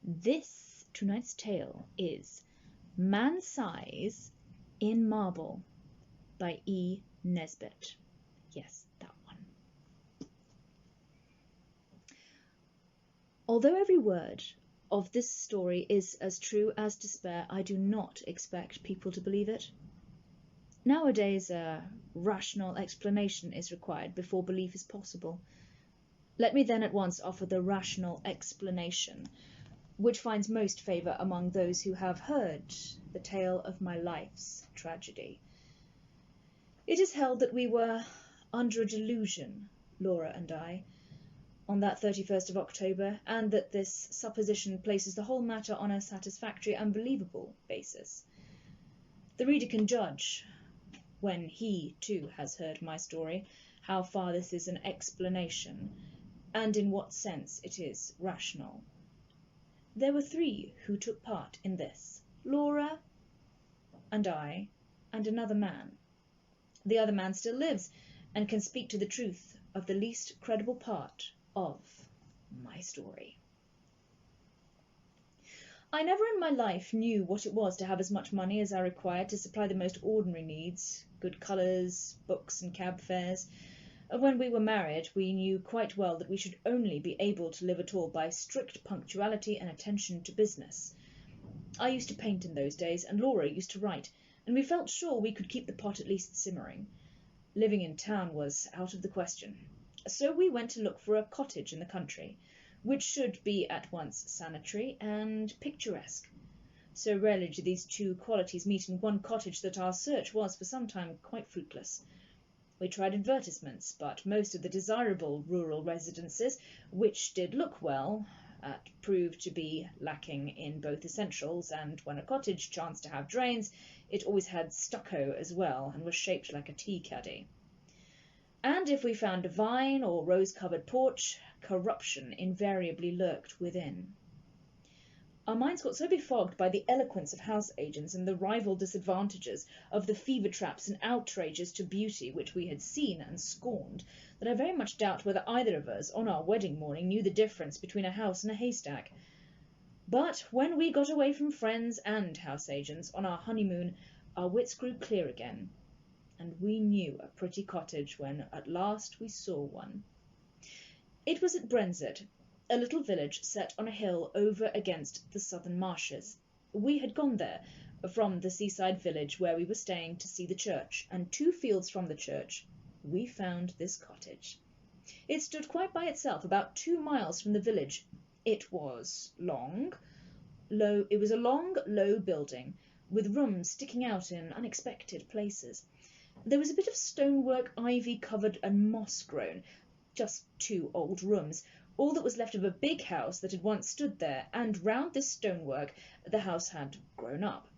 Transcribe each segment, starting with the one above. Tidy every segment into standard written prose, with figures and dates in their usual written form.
This tonight's tale is Man Size in Marble by E. Nesbit. Yes, that one. Although every word of this story is as true as despair, I do not expect people to believe it. Nowadays, a rational explanation is required before belief is possible. Let me then at once offer the rational explanation, which finds most favour among those who have heard the tale of my life's tragedy. It is held that we were under a delusion, Laura and I, on that 31st of October, and that this supposition places the whole matter on a satisfactory and believable basis. The reader can judge, when he too has heard my story, how far this is an explanation, and in what sense it is rational. There were three who took part in this: Laura and I, and another man. The other man still lives, and can speak to the truth of the least credible part of my story. I never in my life knew what it was to have as much money as I required to supply the most ordinary needs, good colours, books and cab fares. When we were married, we knew quite well that we should only be able to live at all by strict punctuality and attention to business. I used to paint in those days, and Laura used to write, and we felt sure we could keep the pot at least simmering. Living in town was out of the question. So we went to look for a cottage in the country, which should be at once sanitary and picturesque. So rarely do these two qualities meet in one cottage that our search was for some time quite fruitless. We tried advertisements, but most of the desirable rural residences, which did look well, proved to be lacking in both essentials, and when a cottage chanced to have drains, it always had stucco as well, and was shaped like a tea-caddy. And if we found a vine or rose-covered porch, corruption invariably lurked within. Our minds got so befogged by the eloquence of house agents and the rival disadvantages of the fever traps and outrages to beauty which we had seen and scorned, that I very much doubt whether either of us, on our wedding morning, knew the difference between a house and a haystack. But when we got away from friends and house agents on our honeymoon, our wits grew clear again, and we knew a pretty cottage when at last we saw one. It was at Brenzett, a little village set on a hill over against the southern marshes. We had gone there from the seaside village where we were staying to see the church, and 2 fields from the church we found this cottage. It stood quite by itself, about 2 miles from the village. It was a long, low building, with rooms sticking out in unexpected places. There was a bit of stonework, ivy-covered and moss-grown, just 2 old rooms, all that was left of a big house that had once stood there, and round this stonework the house had grown up.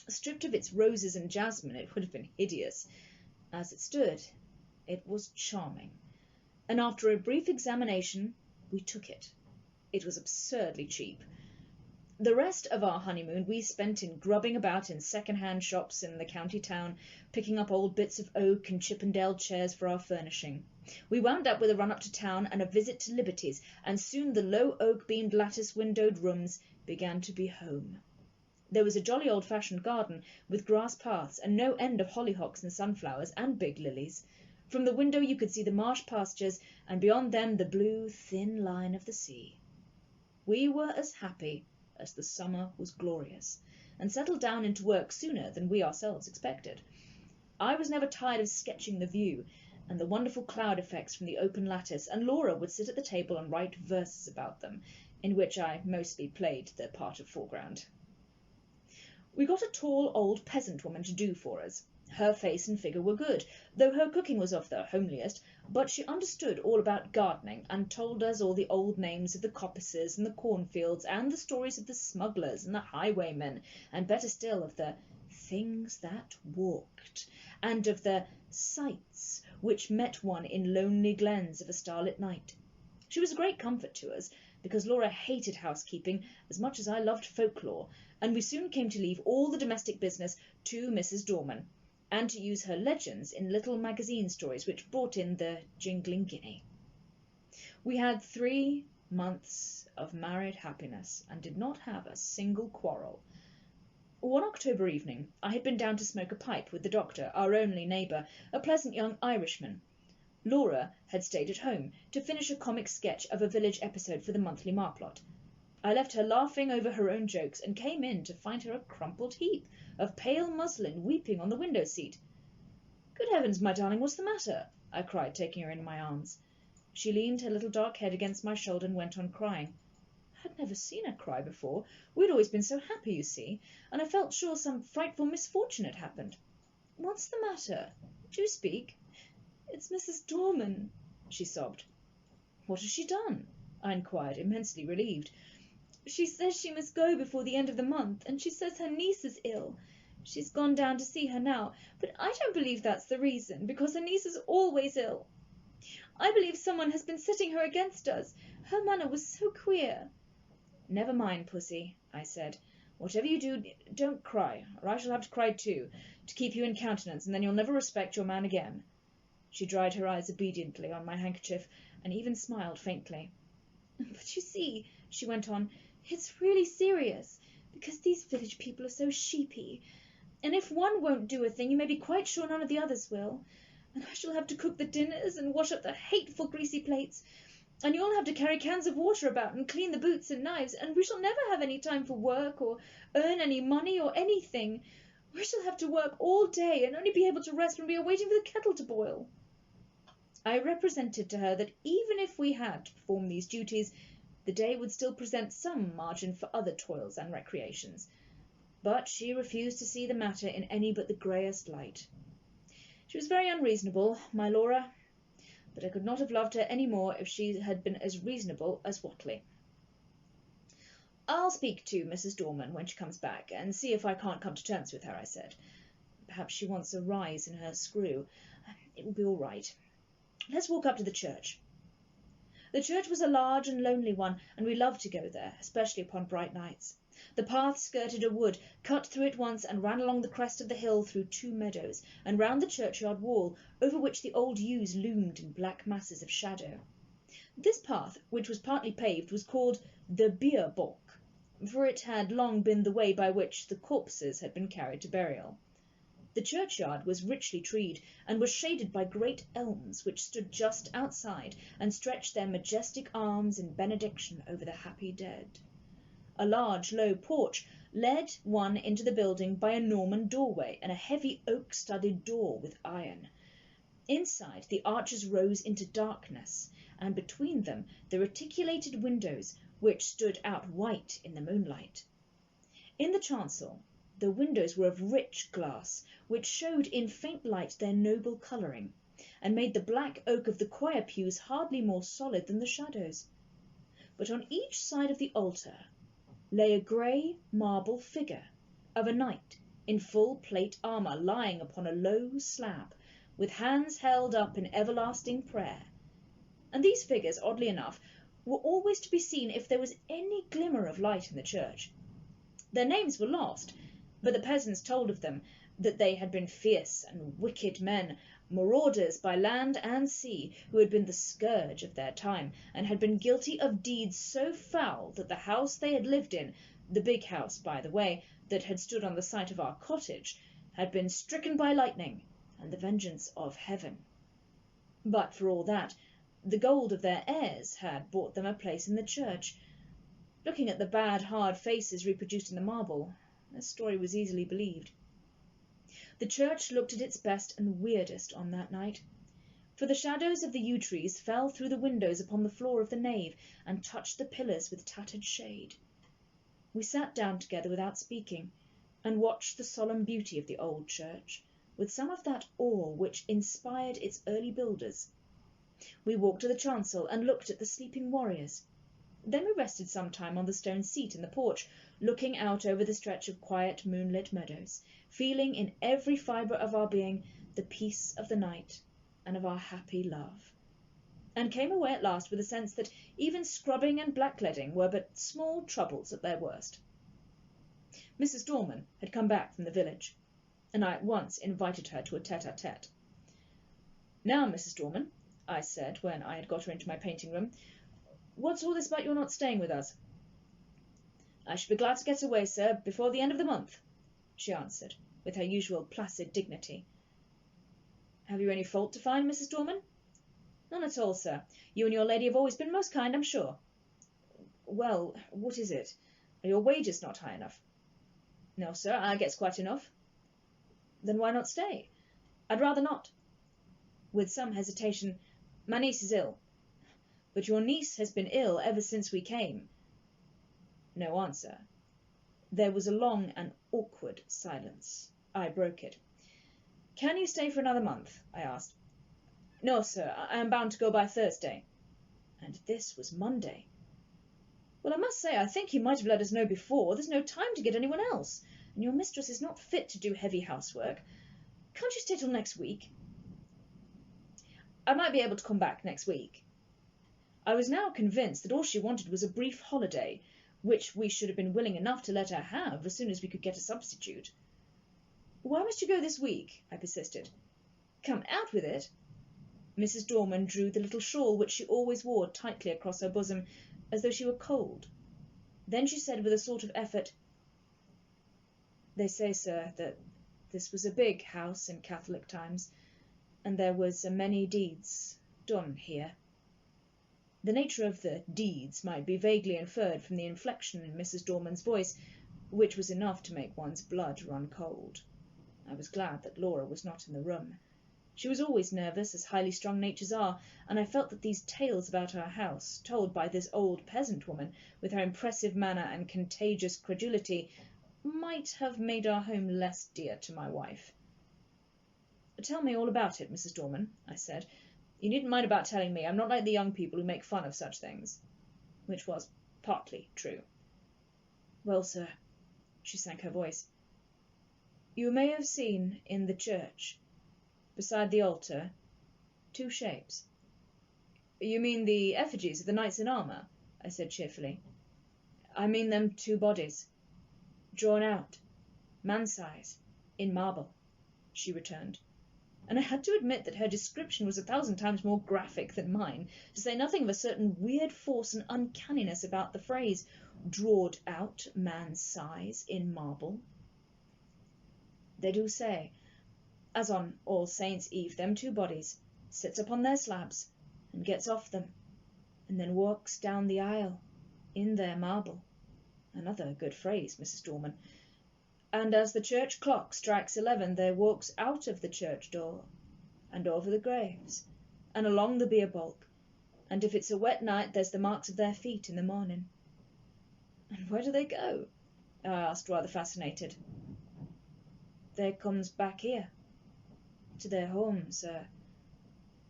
Stripped of its roses and jasmine, it would have been hideous. As it stood, it was charming, and after a brief examination we took it. It was absurdly cheap. The rest of our honeymoon we spent in grubbing about in second-hand shops in the county town, picking up old bits of oak and Chippendale chairs for our furnishing. We wound up with a run up to town and a visit to Liberty's, and soon the low oak-beamed lattice-windowed rooms began to be home. There was a jolly old-fashioned garden, with grass paths and no end of hollyhocks and sunflowers and big lilies. From the window you could see the marsh pastures, and beyond them the blue, thin line of the sea. We were as happy as the summer was glorious, and settled down into work sooner than we ourselves expected. I was never tired of sketching the view, and the wonderful cloud effects from the open lattice, and Laura would sit at the table and write verses about them, in which I mostly played the part of foreground. We got a tall old peasant woman to do for us. Her face and figure were good, though her cooking was of the homeliest, but she understood all about gardening, and told us all the old names of the coppices and the cornfields, and the stories of the smugglers and the highwaymen, and better still of the things that walked, and of the sights which met one in lonely glens of a starlit night. She was a great comfort to us, because Laura hated housekeeping as much as I loved folklore, and we soon came to leave all the domestic business to Mrs. Dorman, and to use her legends in little magazine stories which brought in the jingling guinea. We had 3 months of married happiness, and did not have a single quarrel. One October evening I had been down to smoke a pipe with the doctor, our only neighbour, a pleasant young Irishman. Laura had stayed at home to finish a comic sketch of a village episode for the monthly Marplot. I left her laughing over her own jokes and came in to find her a crumpled heap of pale muslin weeping on the window-seat. "Good heavens, my darling, what's the matter?" I cried, taking her in my arms. She leaned her little dark head against my shoulder and went on crying. I had never seen her cry before. We'd always been so happy, you see, and I felt sure some frightful misfortune had happened. "What's the matter? Do speak." "It's Mrs. Dorman," she sobbed. "What has she done?" I inquired, immensely relieved. "She says she must go before the end of the month, and she says her niece is ill. She's gone down to see her now, but I don't believe that's the reason, because her niece is always ill. I believe someone has been setting her against us. Her manner was so queer." "Never mind, Pussy," I said. "Whatever you do, don't cry, or I shall have to cry too, to keep you in countenance, and then you'll never respect your man again." She dried her eyes obediently on my handkerchief, and even smiled faintly. "But you see," she went on, "it's really serious, because these village people are so sheepy, and if one won't do a thing, you may be quite sure none of the others will. And I shall have to cook the dinners and wash up the hateful greasy plates, and you'll have to carry cans of water about and clean the boots and knives, and we shall never have any time for work or earn any money or anything. We shall have to work all day and only be able to rest when we are waiting for the kettle to boil." I represented to her that even if we had to perform these duties, the day would still present some margin for other toils and recreations, but she refused to see the matter in any but the greyest light. She was very unreasonable, my Laura, but I could not have loved her any more if she had been as reasonable as Whatley. "I'll speak to Mrs. Dorman when she comes back, and see if I can't come to terms with her," I said. "Perhaps she wants a rise in her screw. It will be all right. Let's walk up to the church." The church was a large and lonely one, and we loved to go there, especially upon bright nights. The path skirted a wood, cut through it once, and ran along the crest of the hill through 2 meadows, and round the churchyard wall, over which the old yews loomed in black masses of shadow. This path, which was partly paved, was called the Bier Balk, for it had long been the way by which the corpses had been carried to burial. The churchyard was richly treed, and was shaded by great elms, which stood just outside, and stretched their majestic arms in benediction over the happy dead. A large, low porch led one into the building by a Norman doorway and a heavy oak-studded door with iron. Inside, the arches rose into darkness, and between them the reticulated windows, which stood out white in the moonlight. In the chancel, the windows were of rich glass, which showed in faint light their noble colouring, and made the black oak of the choir pews hardly more solid than the shadows. But on each side of the altar lay a grey marble figure of a knight in full plate armour, lying upon a low slab, with hands held up in everlasting prayer. And these figures, oddly enough, were always to be seen if there was any glimmer of light in the church. Their names were lost, but the peasants told of them that they had been fierce and wicked men, marauders by land and sea, who had been the scourge of their time, and had been guilty of deeds so foul that the house they had lived in, the big house, by the way, that had stood on the site of our cottage, had been stricken by lightning and the vengeance of heaven. But for all that, the gold of their heirs had bought them a place in the church. Looking at the bad, hard faces reproduced in the marble, this story was easily believed. The church looked at its best and weirdest on that night, for the shadows of the yew trees fell through the windows upon the floor of the nave and touched the pillars with tattered shade. We sat down together without speaking, and watched the solemn beauty of the old church, with some of that awe which inspired its early builders. We walked to the chancel and looked at the sleeping warriors. Then we rested some time on the stone seat in the porch, looking out over the stretch of quiet moonlit meadows, feeling in every fibre of our being the peace of the night and of our happy love, and came away at last with a sense that even scrubbing and blackleading were but small troubles at their worst. Mrs. Dorman had come back from the village, and I at once invited her to a tête-à-tête. "Now, Mrs. Dorman," I said, when I had got her into my painting-room, What's all this about your not staying with us? I should be glad to get away, sir, before the end of the month, she answered, with her usual placid dignity. Have you any fault to find, Mrs. Dorman? None at all, sir. You and your lady have always been most kind, I'm sure. Well, what is it? Are your wages not high enough? No, sir, I gets quite enough. Then why not stay? I'd rather not. With some hesitation, my niece is ill. But your niece has been ill ever since we came. No answer. There was a long and awkward silence. I broke it. Can you stay for another month? I asked. No, sir, I am bound to go by Thursday. And this was Monday. Well, I must say, I think you might have let us know before. There's no time to get anyone else, and your mistress is not fit to do heavy housework. Can't you stay till next week? I might be able to come back next week. I was now convinced that all she wanted was a brief holiday, which we should have been willing enough to let her have as soon as we could get a substitute. Why must you go this week? I persisted. Come, out with it. Mrs. Dorman drew the little shawl which she always wore tightly across her bosom, as though she were cold. Then she said with a sort of effort, They say, sir, that this was a big house in Catholic times, and there was a many deeds done here. The nature of the deeds might be vaguely inferred from the inflection in Mrs. Dorman's voice, which was enough to make one's blood run cold. I was glad that Laura was not in the room. She was always nervous, as highly strung natures are, and I felt that these tales about our house, told by this old peasant woman, with her impressive manner and contagious credulity, might have made our home less dear to my wife. Tell me all about it, Mrs. Dorman, I said. You needn't mind about telling me. I'm not like the young people who make fun of such things. Which was partly true. Well, sir, she sank her voice, you may have seen in the church, beside the altar, 2 shapes. You mean the effigies of the knights in armour? I said cheerfully. I mean them 2 bodies, drawn out, man-size, in marble, she returned. And I had to admit that her description was 1,000 times more graphic than mine, to say nothing of a certain weird force and uncanniness about the phrase, drawed out, man-size, in marble. They do say, as on All Saints' Eve, them 2 bodies sits upon their slabs and gets off them, and then walks down the aisle in their marble. Another good phrase, Mrs. Dorman. And as the church clock strikes 11, they walks out of the church door, and over the graves, and along the bier balk, and if it's a wet night, there's the marks of their feet in the morning. And where do they go? I asked, rather fascinated. They comes back here, to their home, sir,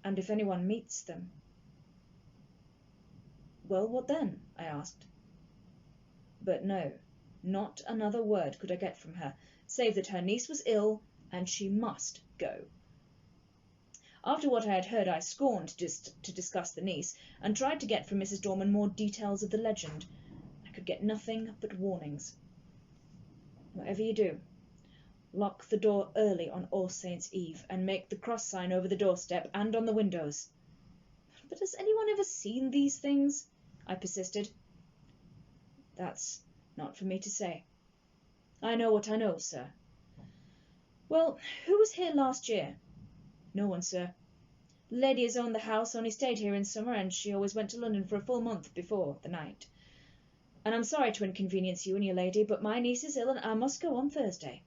and if anyone meets them. Well, what then? I asked. But no, not another word could I get from her, save that her niece was ill, and she must go. After what I had heard, I scorned to discuss the niece, and tried to get from Mrs. Dorman more details of the legend. I could get nothing but warnings. Whatever you do, lock the door early on All Saints' Eve, and make the cross sign over the doorstep and on the windows. But has anyone ever seen these things? I persisted. That's not for me to say. I know what I know, sir. Well, who was here last year? No one, sir. The lady has owned the house, only stayed here in summer, and she always went to London for a full month before the night. And I'm sorry to inconvenience you and your lady, but my niece is ill, and I must go on Thursday.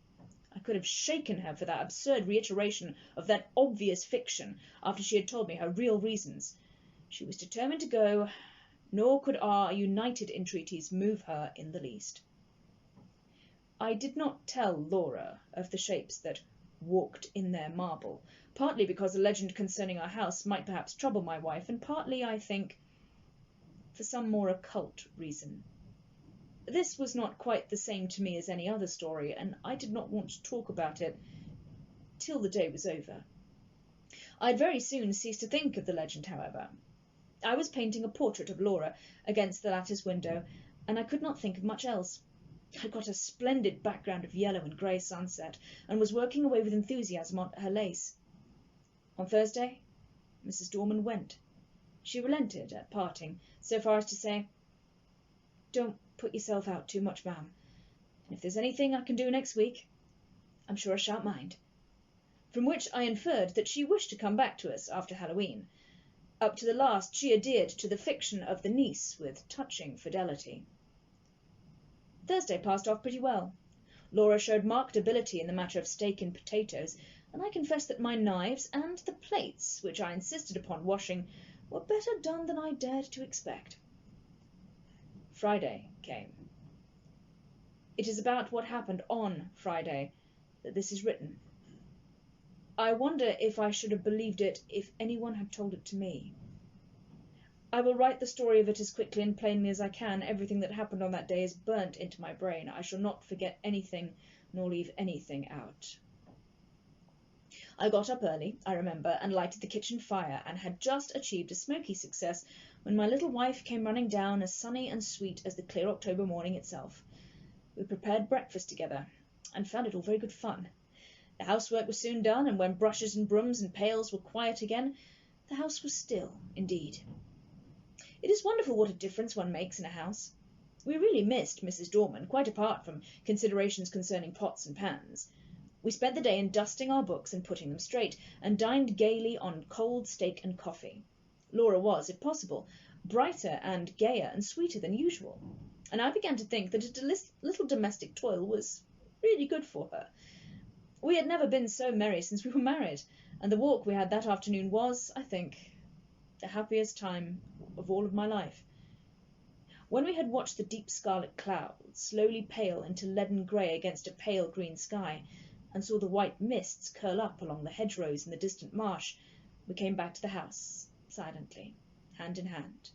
I could have shaken her for that absurd reiteration of that obvious fiction after she had told me her real reasons. She was determined to go, nor could our united entreaties move her in the least. I did not tell Laura of the shapes that walked in their marble, partly because a legend concerning our house might perhaps trouble my wife, and partly, I think, for some more occult reason. This was not quite the same to me as any other story, and I did not want to talk about it till the day was over. I had very soon ceased to think of the legend, however. I was painting a portrait of Laura against the lattice window, and I could not think of much else. I'd got a splendid background of yellow and grey sunset, and was working away with enthusiasm on her lace. On Thursday, Mrs. Dorman went. She relented at parting, so far as to say, "Don't put yourself out too much, ma'am, and if there's anything I can do next week, I'm sure I shan't mind." From which I inferred that she wished to come back to us after Halloween. Up to the last she adhered to the fiction of the niece with touching fidelity. Thursday passed off pretty well. Laura showed marked ability in the matter of steak and potatoes, and I confess that my knives and the plates, which I insisted upon washing, were better done than I dared to expect. Friday came. It is about what happened on Friday that this is written. I wonder if I should have believed it if anyone had told it to me. I will write the story of it as quickly and plainly as I can. Everything that happened on that day is burnt into my brain. I shall not forget anything, nor leave anything out. I got up early, I remember, and lighted the kitchen fire, and had just achieved a smoky success when my little wife came running down, as sunny and sweet as the clear October morning itself. We prepared breakfast together, and found it all very good fun. The housework was soon done, and when brushes and brooms and pails were quiet again, the house was still indeed. It is wonderful what a difference one makes in a house. We really missed Mrs. Dorman, quite apart from considerations concerning pots and pans. We spent the day in dusting our books and putting them straight, and dined gaily on cold steak and coffee. Laura was, if possible, brighter and gayer and sweeter than usual, and I began to think that a little domestic toil was really good for her. We had never been so merry since we were married, and the walk we had that afternoon was, I think, the happiest time of all of my life. When we had watched the deep scarlet clouds slowly pale into leaden grey against a pale green sky, and saw the white mists curl up along the hedgerows in the distant marsh, we came back to the house, silently, hand in hand.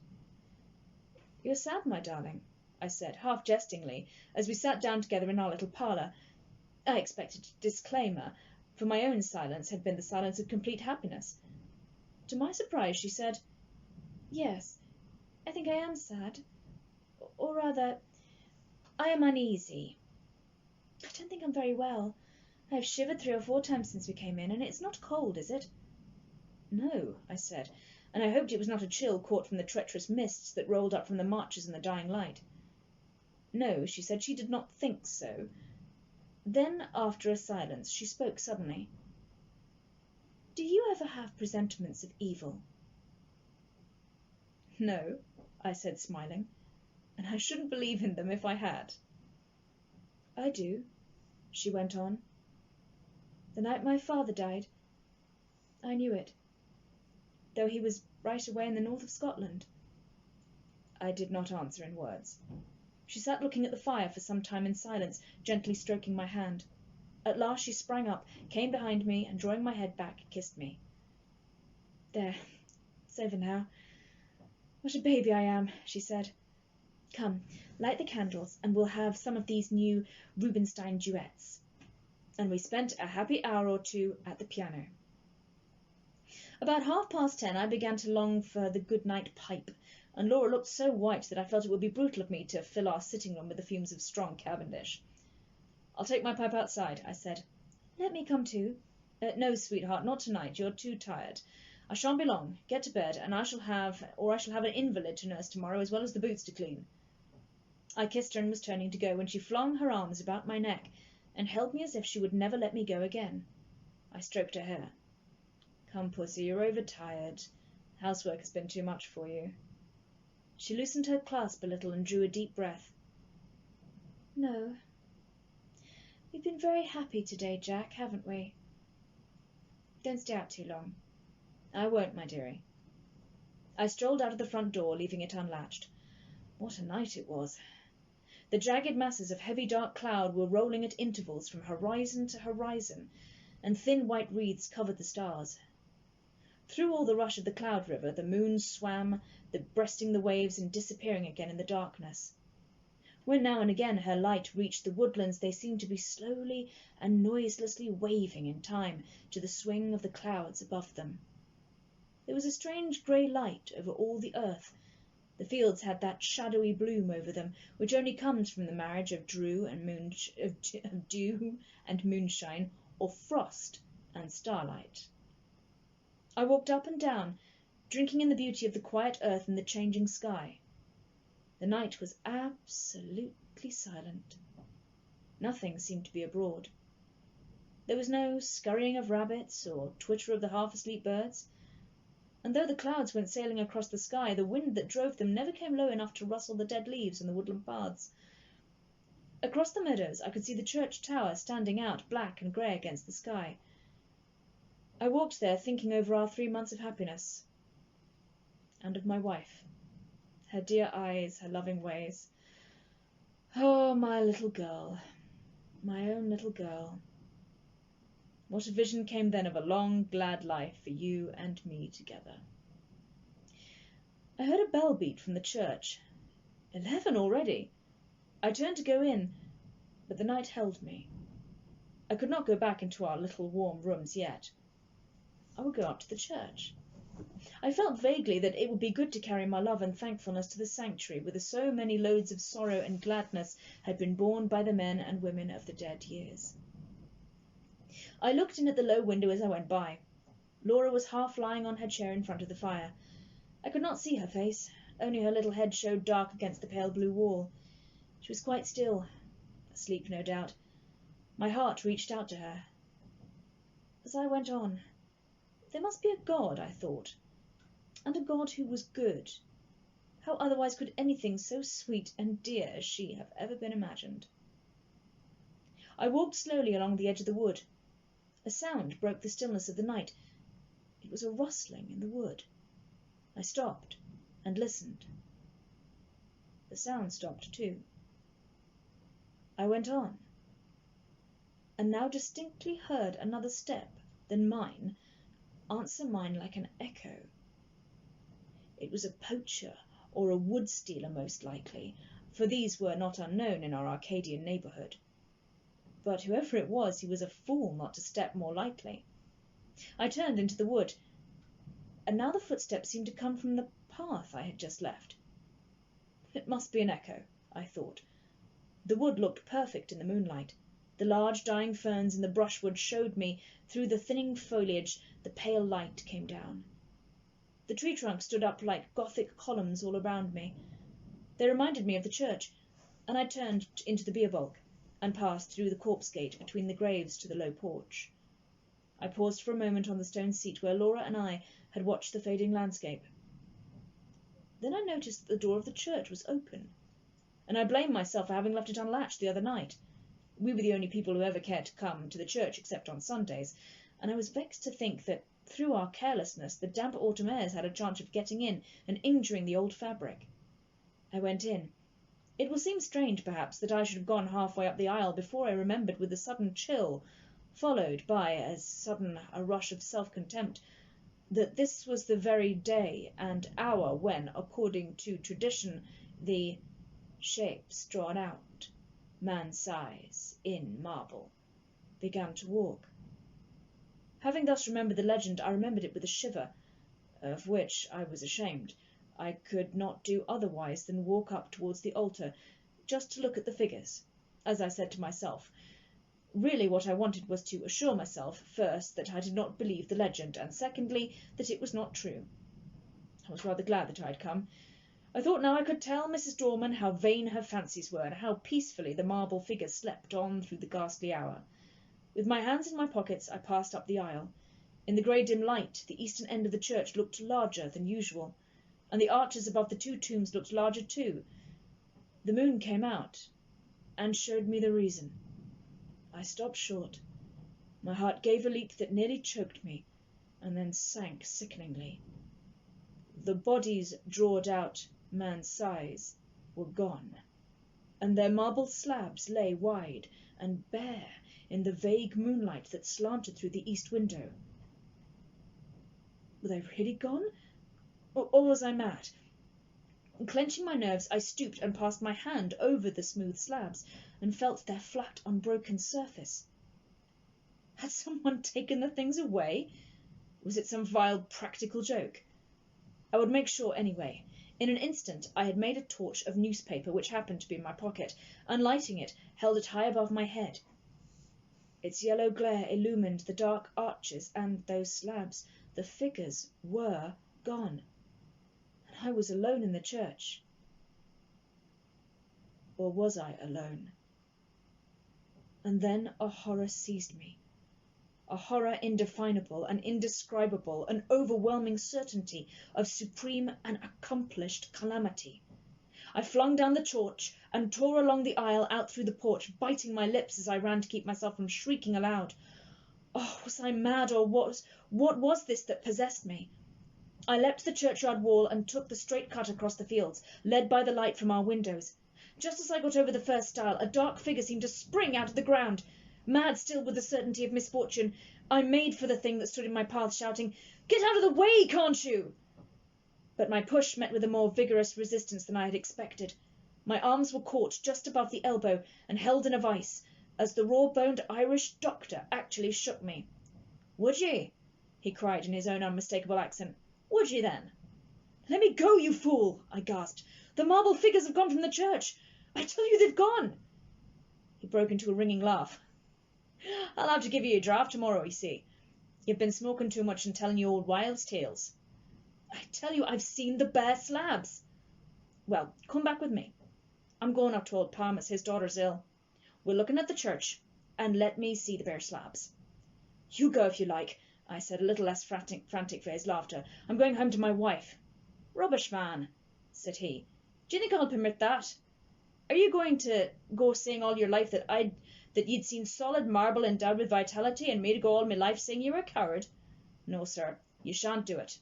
"You're sad, my darling," I said, half jestingly, as we sat down together in our little parlour. I expected a disclaimer, for my own silence had been the silence of complete happiness. To my surprise, she said, "Yes, I think I am sad. Or rather, I am uneasy. I don't think I'm very well. I have shivered 3 or 4 times since we came in, and it's not cold, is it?" "No," I said, and I hoped it was not a chill caught from the treacherous mists that rolled up from the marches in the dying light. No, she said, she did not think so. Then, after a silence, she spoke suddenly. "Do you ever have presentiments of evil?" "No," I said, smiling, "and I shouldn't believe in them if I had." "I do," she went on. "The night my father died, I knew it, though he was right away in the north of Scotland." I did not answer in words. She sat looking at the fire for some time in silence, gently stroking my hand. At last she sprang up, came behind me, and drawing my head back, kissed me. "There, it's over now. What a baby I am," she said. "Come, light the candles, and we'll have some of these new Rubinstein duets." And we spent a happy hour or 2 at the piano. About 10:30 I began to long for the good-night pipe, and Laura looked so white that I felt it would be brutal of me to fill our sitting-room with the fumes of strong Cavendish. "I'll take my pipe outside," I said. "Let me come too." "No, sweetheart, not tonight. You're too tired. I shan't be long. Get to bed, and I shall have an invalid to nurse tomorrow, as well as the boots to clean." I kissed her and was turning to go, when she flung her arms about my neck and held me as if she would never let me go again. I stroked her hair. "Come, pussy, you're overtired. Housework has been too much for you." She loosened her clasp a little and drew a deep breath. "No. We've been very happy today, Jack, haven't we?" "Don't stay out too long." "I won't, my dearie." I strolled out of the front door, leaving it unlatched. What a night it was! The jagged masses of heavy dark cloud were rolling at intervals from horizon to horizon, and thin white wreaths covered the stars. Through all the rush of the cloud river the moon swam, breasting the waves and disappearing again in the darkness. When now and again her light reached the woodlands, they seemed to be slowly and noiselessly waving in time to the swing of the clouds above them. There was a strange grey light over all the earth. The fields had that shadowy bloom over them which only comes from the marriage of dew and moonshine, or frost and starlight. I walked up and down, drinking in the beauty of the quiet earth and the changing sky. The night was absolutely silent. Nothing seemed to be abroad. There was no scurrying of rabbits or twitter of the half-asleep birds, and though the clouds went sailing across the sky, the wind that drove them never came low enough to rustle the dead leaves on the woodland paths. Across the meadows I could see the church tower standing out black and grey against the sky. I walked there thinking over our 3 months of happiness, and of my wife, her dear eyes, her loving ways. Oh, my little girl, my own little girl. What a vision came then of a long, glad life for you and me together. I heard a bell beat from the church. 11 already. I turned to go in, but the night held me. I could not go back into our little warm rooms yet. I would go up to the church. I felt vaguely that it would be good to carry my love and thankfulness to the sanctuary whither so many loads of sorrow and gladness had been borne by the men and women of the dead years. I looked in at the low window as I went by. Laura was half lying on her chair in front of the fire. I could not see her face, only her little head showed dark against the pale blue wall. She was quite still, asleep no doubt. My heart reached out to her. As I went on, there must be a God, I thought, and a God who was good. How otherwise could anything so sweet and dear as she have ever been imagined? I walked slowly along the edge of the wood. A sound broke the stillness of the night. It was a rustling in the wood. I stopped and listened. The sound stopped too. I went on, and now distinctly heard another step than mine answer mine like an echo. It was a poacher or a wood stealer most likely, for these were not unknown in our Arcadian neighbourhood. But whoever it was, he was a fool not to step more lightly. I turned into the wood, and now the footsteps seemed to come from the path I had just left. It must be an echo, I thought. The wood looked perfect in the moonlight. The large dying ferns in the brushwood showed me, through the thinning foliage, the pale light came down. The tree trunks stood up like Gothic columns all around me. They reminded me of the church, and I turned into the bier balk and passed through the corpse gate between the graves to the low porch. I paused for a moment on the stone seat where Laura and I had watched the fading landscape. Then I noticed that the door of the church was open, and I blamed myself for having left it unlatched the other night. We were the only people who ever cared to come to the church except on Sundays, and I was vexed to think that through our carelessness the damp autumn airs had a chance of getting in and injuring the old fabric. I went in. It will seem strange, perhaps, that I should have gone halfway up the aisle before I remembered with a sudden chill, followed by as sudden a rush of self-contempt, that this was the very day and hour when, according to tradition, the shapes drawn out, man's size, in marble, began to walk. Having thus remembered the legend, I remembered it with a shiver, of which I was ashamed. I could not do otherwise than walk up towards the altar, just to look at the figures, as I said to myself. Really what I wanted was to assure myself, first, that I did not believe the legend, and secondly, that it was not true. I was rather glad that I had come. I thought now I could tell Mrs. Dorman how vain her fancies were, and how peacefully the marble figures slept on through the ghastly hour. With my hands in my pockets, I passed up the aisle. In the grey dim light, the eastern end of the church looked larger than usual, and the arches above the two tombs looked larger too. The moon came out, and showed me the reason. I stopped short. My heart gave a leap that nearly choked me, and then sank sickeningly. The bodies drawed out man's size were gone, and their marble slabs lay wide and bare in the vague moonlight that slanted through the east window. Were they really gone? Or was I mad? Clenching my nerves, I stooped and passed my hand over the smooth slabs, and felt their flat, unbroken surface. Had someone taken the things away? Was it some vile practical joke? I would make sure anyway. In an instant I had made a torch of newspaper which happened to be in my pocket, and lighting it, held it high above my head. Its yellow glare illumined the dark arches and those slabs. The figures were gone, and I was alone in the church. Or was I alone? And then a horror seized me. A horror indefinable and indescribable, an overwhelming certainty of supreme and accomplished calamity. I flung down the torch and tore along the aisle out through the porch, biting my lips as I ran to keep myself from shrieking aloud. Oh, was I mad, or what was this that possessed me? I leapt the churchyard wall and took the straight cut across the fields, led by the light from our windows. Just as I got over the first stile, a dark figure seemed to spring out of the ground. Mad still with the certainty of misfortune, I made for the thing that stood in my path, shouting, "Get out of the way, can't you?" But my push met with a more vigorous resistance than I had expected. My arms were caught just above the elbow and held in a vice, as the raw-boned Irish doctor actually shook me. "Would ye?" he cried in his own unmistakable accent. "Would ye, then?" "Let me go, you fool!" I gasped. "The marble figures have gone from the church. I tell you they've gone." He broke into a ringing laugh. "I'll have to give you a draft tomorrow, you see. You've been smoking too much and telling you old wives' tales." "I tell you I've seen the bare slabs." "Well, come back with me. I'm going up to old Palmer's. His daughter's ill. We're looking at the church, and let me see the bare slabs." "You go if you like," I said, a little less frantic for his laughter. "I'm going home to my wife." "Rubbish, man," said he. "Do you think I'll permit that? Are you going to go saying all your life that you'd seen solid marble endowed with vitality, and me to go all my life saying you were a coward? No, sir, you shan't do it."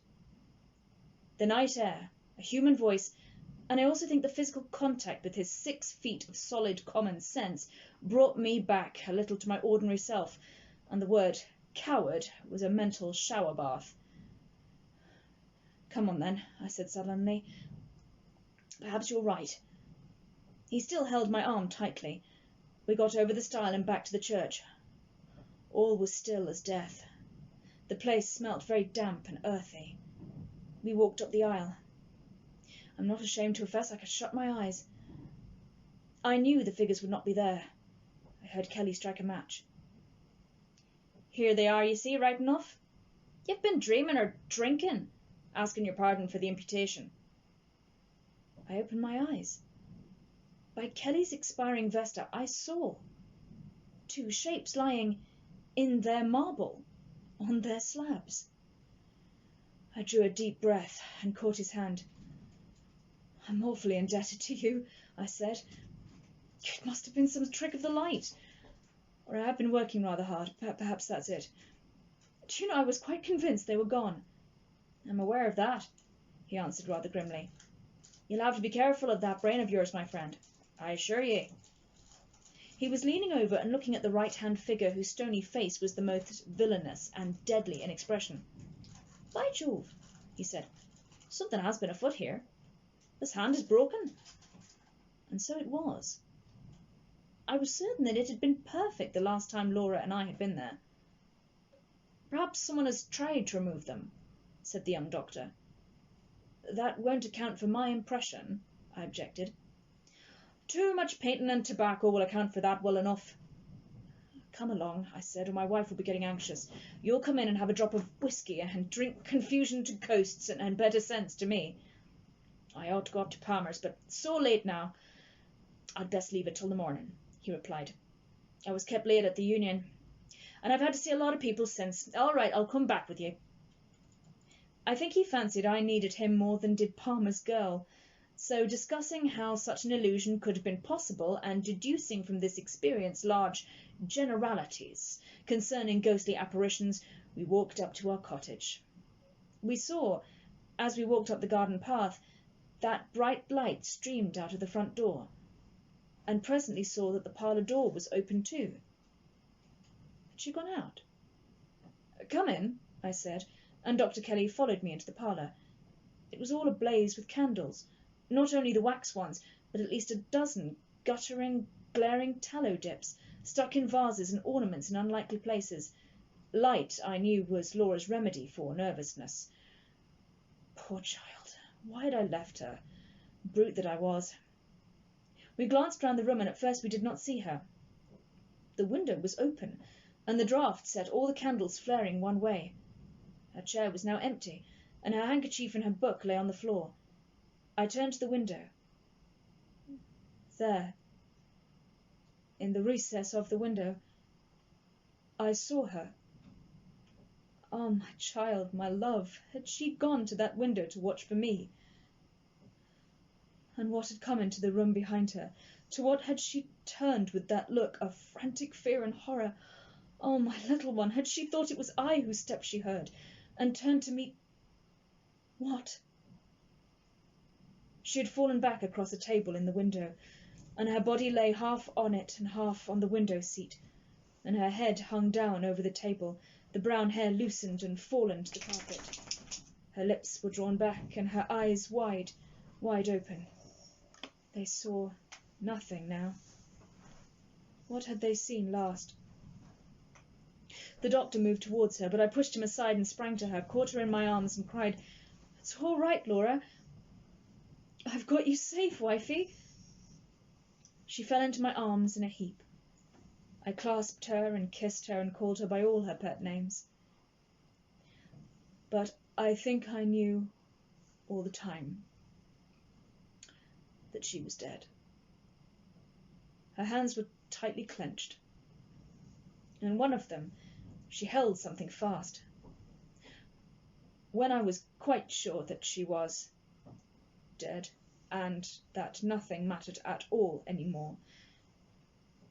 The night air, a human voice, and I also think the physical contact with his 6 feet of solid common sense brought me back a little to my ordinary self, and the word coward was a mental shower bath. "Come on, then," I said sullenly. "Perhaps you're right." He still held my arm tightly. We got over the stile and back to the church. All was still as death. The place smelt very damp and earthy. We walked up the aisle. I'm not ashamed to confess I could shut my eyes. I knew the figures would not be there. I heard Kelly strike a match. "Here they are, you see, right enough. You've been dreaming or drinking, asking your pardon for the imputation." I opened my eyes. By Kelly's expiring vesta I saw 2 shapes lying in their marble, on their slabs. I drew a deep breath and caught his hand. "I'm awfully indebted to you," I said. "It must have been some trick of the light. Or I have been working rather hard. Perhaps that's it. Do you know, I was quite convinced they were gone." "I'm aware of that," he answered rather grimly. "You'll have to be careful of that brain of yours, my friend, I assure ye." He was leaning over and looking at the right-hand figure, whose stony face was the most villainous and deadly in expression. "By Jove," he said, "something has been afoot here. This hand is broken." And so it was. I was certain that it had been perfect the last time Laura and I had been there. "Perhaps someone has tried to remove them," said the young doctor. "That won't account for my impression," I objected. "Too much painting and tobacco will account for that well enough." "Come along," I said, "or my wife will be getting anxious. You'll come in and have a drop of whisky and drink confusion to ghosts and better sense to me." "I ought to go up to Palmer's, but it's so late now. I'd best leave it till the morning," he replied. "I was kept late at the Union, and I've had to see a lot of people since. All right, I'll come back with you." I think he fancied I needed him more than did Palmer's girl. So, discussing how such an illusion could have been possible, and deducing from this experience large generalities concerning ghostly apparitions, we walked up to our cottage. We saw, as we walked up the garden path, that bright light streamed out of the front door, and presently saw that the parlour door was open too. Had she gone out? "Come in," I said, and Dr. Kelly followed me into the parlour. It was all ablaze with candles. Not only the wax ones, but at least a dozen guttering, glaring tallow dips, stuck in vases and ornaments in unlikely places. Light, I knew, was Laura's remedy for nervousness. Poor child, why had I left her? Brute that I was. We glanced round the room, and at first we did not see her. The window was open, and the draught set all the candles flaring one way. Her chair was now empty, and her handkerchief and her book lay on the floor. I turned to the window. There, in the recess of the window, I saw her. Oh, my child, my love, had she gone to that window to watch for me? And what had come into the room behind her? To what had she turned with that look of frantic fear and horror? Oh, my little one, had she thought it was I whose steps she heard, and turned to me? What? She had fallen back across a table in the window, and her body lay half on it and half on the window seat, and her head hung down over the table, the brown hair loosened and fallen to the carpet. Her lips were drawn back, and her eyes wide, wide open. They saw nothing now. What had they seen last? The doctor moved towards her, but I pushed him aside and sprang to her, caught her in my arms, and cried, "It's all right, Laura. I've got you safe, wifey." She fell into my arms in a heap. I clasped her and kissed her and called her by all her pet names. But I think I knew all the time that she was dead. Her hands were tightly clenched. In one of them she held something fast. When I was quite sure that she was dead, and that nothing mattered at all any more,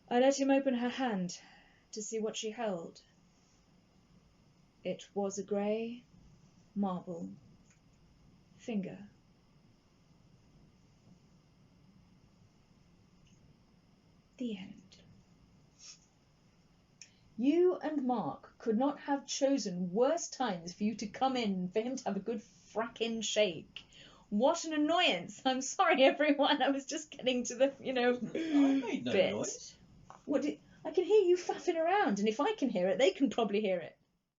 I let him open her hand to see what she held. It was a grey marble finger. The end. You and Mark could not have chosen worse times for you to come in, for him to have a good frackin' shake. What an annoyance. I'm sorry, everyone. I was just getting to the, I made no bit. noise. I can hear you faffing around, and if I can hear it, they can probably hear it.